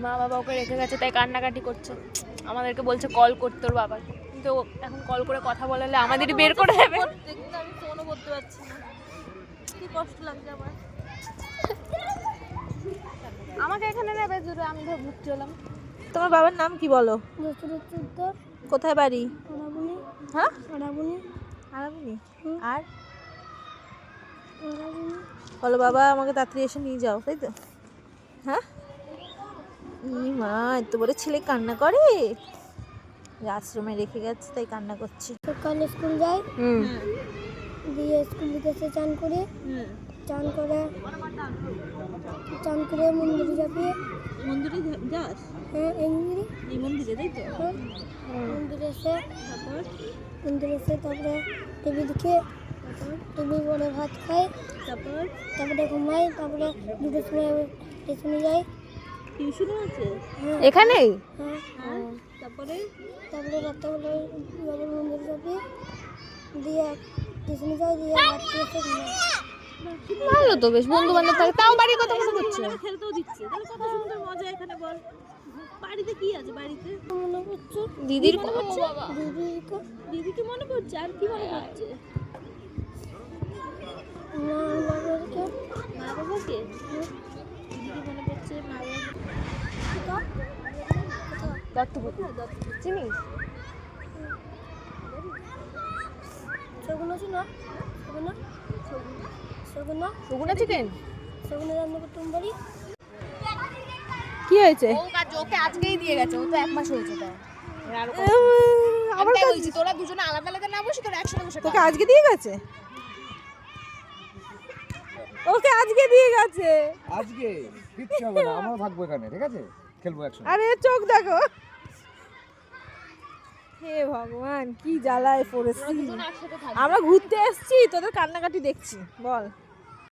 মা বাবা ওকে রেখে গেছে তাই কান্নাকাটি করছে, আমাদেরকে বলছে কল করতে ওর বাবাকে, কিন্তু এখন কল করে কথা বলালে আমাদেরই বের করে দেবে। আমি ফোনও করতে পারছি না, কি কষ্ট লাগছে আমার। আমাকে এখানে নেবে জুড়ে, আমি ধর ভুগতে হলাম। তোমার বাবার নাম কি বলো? কোথায় বাড়ি? হ্যাঁ আরাবুনি। আর বলো বাবা আমাকে তাড়াতাড়ি এসে নিয়ে যাও, তাই তো? হ্যাঁ মা এত বড় ছেলে কান্না করে, আশ্রমে রেখে গেছে তাই কান্না করছি। সকালে স্কুল যাই, দিয়ে স্কুল থেকে এসে চান করে মন্দিরে যাবে। মন্দিরে যাস? হ্যাঁ এই মন্দিরে তাই তো? মন্দিরে এসে তারপরে টিভি দেখে, টিভি পরে ভাত খাই, তারপরে ঘুমাই, তারপরে দুটোর সময় টিউশনে যাই। টিউশনও আছে এখানেই? হ্যাঁ তারপরে রাত্রেবেলায় আবার মন্দিরে যাবে, দিয়ে টিউশনে যাই, দিয়ে ভাত খেয়ে এসে ঘুমাই। ভালো তো, বেশ বন্ধু বান্ধব থাকে, তাও বাড়ির কথা মনে করছে। খেলতেও দিচ্ছে, তাহলে কত সুন্দর মজা এখানে। বল বাড়িতে কি আছে? বাড়িতে মনে পড়ছে দিদির মনে পড়ছে, দিদিকে মনে পড়ছে। আর কি মনে পড়ছে? মা বাবাকে, মা বাবাকে। দিদিকে মনে পড়ছে, মা বাবাকে। দত্তপুকুর চিনিস? সেগুলো ছিল সগুনা চিকেন রান্না করতাম বাড়ি। কি হয়েছে? ওকে আজকেই দিয়ে গেছে, ও তো 1 মাস হয়েছে তাই। আবার বলছি তোরা দুজনে আলাদা আলাদা না বসে তোরা একসাথে বসে তোকে আজকে দিয়ে গেছে? ওকে আজকে দিয়ে গেছে। আজকে কিচ্ছু হবে না, আমরাও থাকবো এখানে, ঠিক আছে? খেলবো একসাথে। আরে চোখ দেখো, হে ভগবান কি জ্বালায় পড়েছি। আমরা ঘুরতে এসেছি, তোদের কান্নাকাটি দেখছি। বল